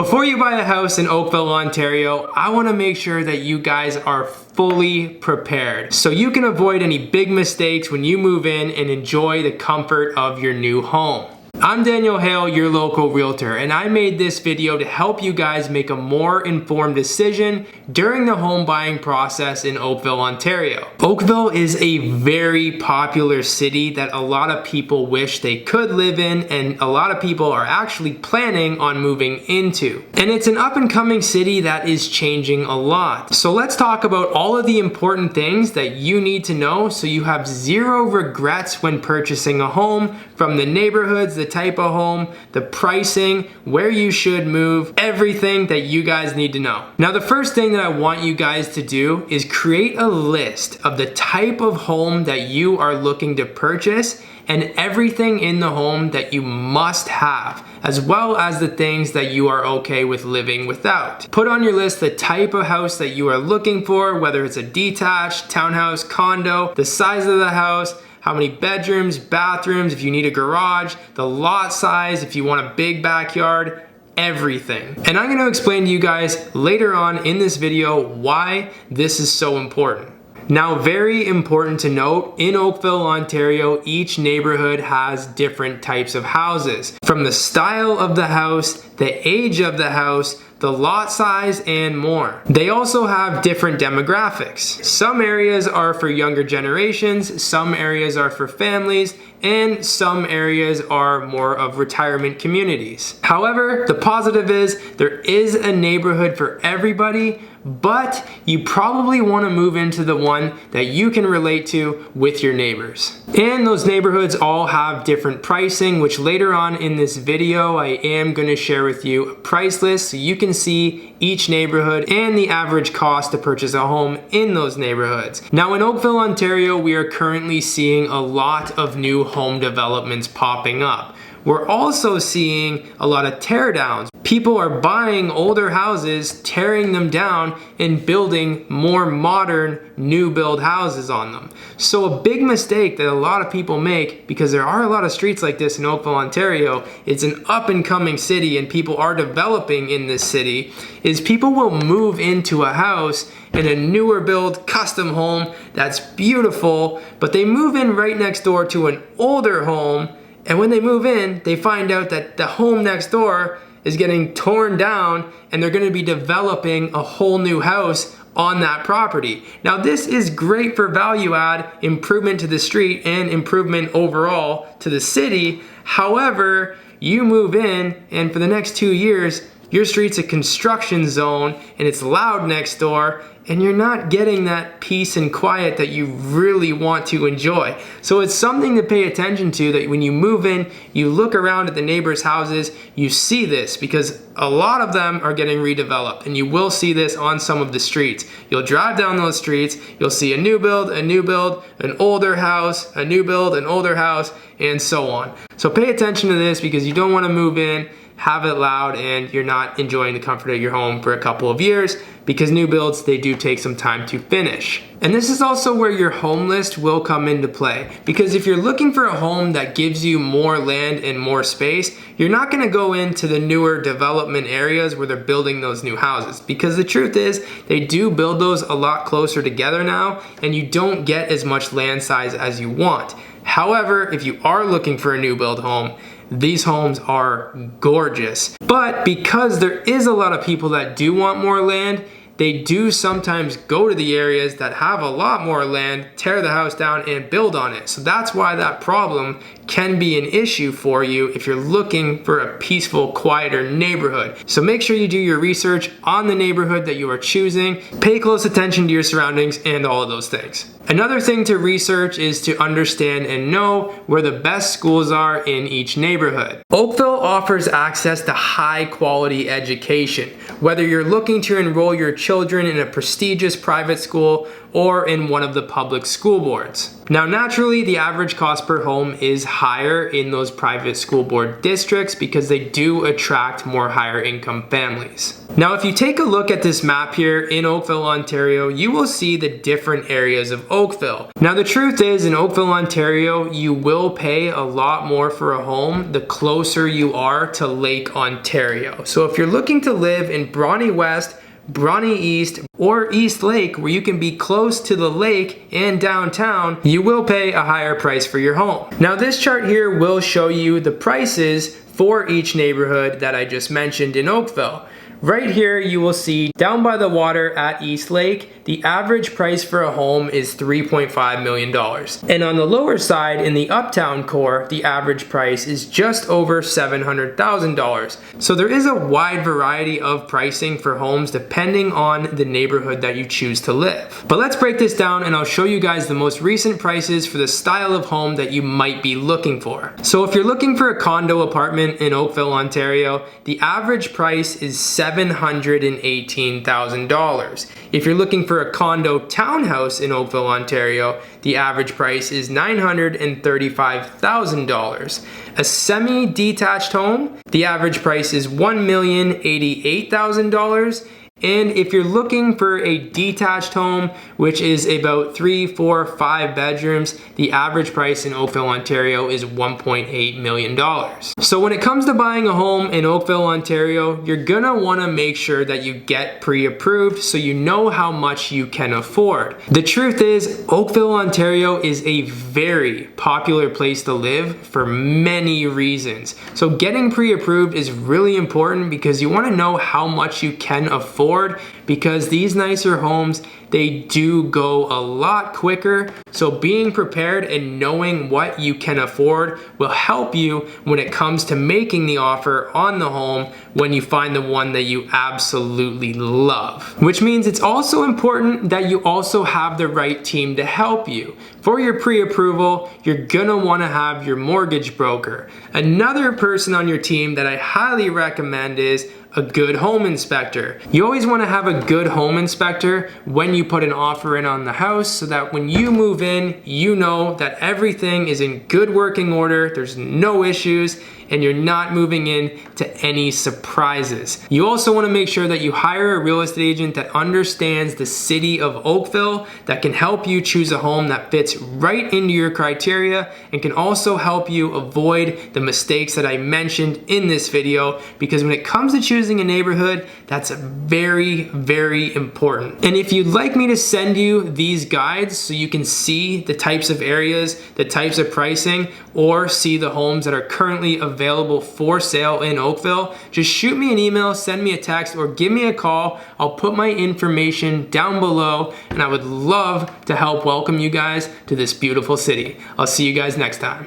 Before you buy a house in Oakville, Ontario, I want to make sure that you guys are fully prepared so you can avoid any big mistakes when you move in and enjoy the comfort of your new home. I'm Hale, your local realtor, and I made this video to help you guys make a more informed decision during the home buying process in Oakville, Ontario. Oakville is a very popular city that a lot of people wish they could live in, and a lot of people are actually planning on moving into. And it's an up and coming city that is changing a lot. So let's talk about all of the important things that you need to know so you have zero regrets when purchasing a home, from the neighborhoods, the type of home, the pricing, where you should move, everything that you guys need to know. Now, the first thing that I want you guys to do is create a list of the type of home that you are looking to purchase and everything in the home that you must have, as well as the things that you are okay with living without. Put on your list the type of house that you are looking for, whether it's a detached, townhouse, condo, the size of the house, how many bedrooms, bathrooms, if you need a garage, the lot size, if you want a big backyard, everything. And I'm gonna explain to you guys later on in this video why this is so important. Now, very important to note, in Oakville, Ontario, each neighborhood has different types of houses. From the style of the house, the age of the house, the lot size, and more. They also have different demographics. Some areas are for younger generations, some areas are for families, and some areas are more of retirement communities. However, the positive is there is a neighborhood for everybody, but you probably want to move into the one that you can relate to with your neighbors. And those neighborhoods all have different pricing, which later on in this video I am going to share with you a price list so you can see each neighborhood and the average cost to purchase a home in those neighborhoods. Now, in Oakville, Ontario, we are currently seeing a lot of new home developments popping up. We're also seeing a lot of tear downs. People are buying older houses, tearing them down, and building more modern new build houses on them. So a big mistake that a lot of people make, because there are a lot of streets like this in Oakville, Ontario, it's an up and coming city and people are developing in this city, is people will move into a house in a newer build custom home that's beautiful, but they move in right next door to an older home. And when they move in, they find out that the home next door is getting torn down and they're going to be developing a whole new house on that property. Now, this is great for value add, improvement to the street, and improvement overall to the city. However, you move in and for the next 2 years, your street's a construction zone and it's loud next door, and you're not getting that peace and quiet that you really want to enjoy. So it's something to pay attention to, that when you move in, you look around at the neighbors' houses, you see this, because a lot of them are getting redeveloped, and you will see this on some of the streets. You'll drive down those streets, you'll see a new build, an older house, a new build, an older house, and so on. So pay attention to this, because you don't want to move in, have it loud, and you're not enjoying the comfort of your home for a couple of years, because new builds, they do take some time to finish. And this is also where your home list will come into play, because if you're looking for a home that gives you more land and more space, you're not going to go into the newer development areas where they're building those new houses, because the truth is they do build those a lot closer together now, and you don't get as much land size as you want. However, if you are looking for a new build home, these homes are gorgeous. But because there is a lot of people that do want more land, they do sometimes go to the areas that have a lot more land, tear the house down, and build on it. So that's why that problem can be an issue for you if you're looking for a peaceful, quieter neighborhood. So make sure you do your research on the neighborhood that you are choosing. Pay close attention to your surroundings and all of those things. Another thing to research is to understand and know where the best schools are in each neighborhood. Oakville offers access to high quality education. Whether you're looking to enroll your children in a prestigious private school or in one of the public school boards. Now, naturally, the average cost per home is higher in those private school board districts because they do attract more higher income families. Now, if you take a look at this map here in Oakville, Ontario, you will see the different areas of Oakville. Now, the truth is, in Oakville, Ontario, you will pay a lot more for a home the closer you are to Lake Ontario. So if you're looking to live in Bronte West, Bronte East, or East Lake, where you can be close to the lake and downtown, you will pay a higher price for your home. Now, this chart here will show you the prices for each neighborhood that I just mentioned in Oakville. Right here, you will see down by the water at East Lake, the average price for a home is $3.5 million. And on the lower side, in the uptown core, the average price is just over $700,000. So there is a wide variety of pricing for homes depending on the neighborhood that you choose to live. But let's break this down and I'll show you guys the most recent prices for the style of home that you might be looking for. So if you're looking for a condo apartment in Oakville, Ontario, the average price is $718,000. If you're looking for a condo townhouse in Oakville, Ontario, the average price is $935,000. A semi-detached home, the average price is $1,088,000. And if you're looking for a detached home, which is about 3, 4, 5 bedrooms, the average price in Oakville, Ontario is $1.8 million. So when it comes to buying a home in Oakville, Ontario, you're gonna wanna make sure that you get pre-approved so you know how much you can afford. The truth is, Oakville, Ontario is a very popular place to live for many reasons. So getting pre-approved is really important because you wanna know how much you can afford, because these nicer homes, they do go a lot quicker. So being prepared and knowing what you can afford will help you when it comes to making the offer on the home when you find the one that you absolutely love. Which means it's also important that you also have the right team to help you. For your pre-approval, you're gonna wanna have your mortgage broker. Another person on your team that I highly recommend is a good home inspector. You always want to have a good home inspector when you put an offer in on the house so that when you move in, you know that everything is in good working order, there's no issues, and you're not moving in to any surprises. You also want to make sure that you hire a real estate agent that understands the city of Oakville, that can help you choose a home that fits right into your criteria and can also help you avoid the mistakes that I mentioned in this video, because when it comes to choosing a neighborhood, that's very, very important. And if you'd like me to send you these guides so you can see the types of areas, the types of pricing, or see the homes that are currently available for sale in Oakville, just shoot me an email, send me a text, or give me a call. I'll put my information down below, and I would love to help welcome you guys to this beautiful city. I'll see you guys next time.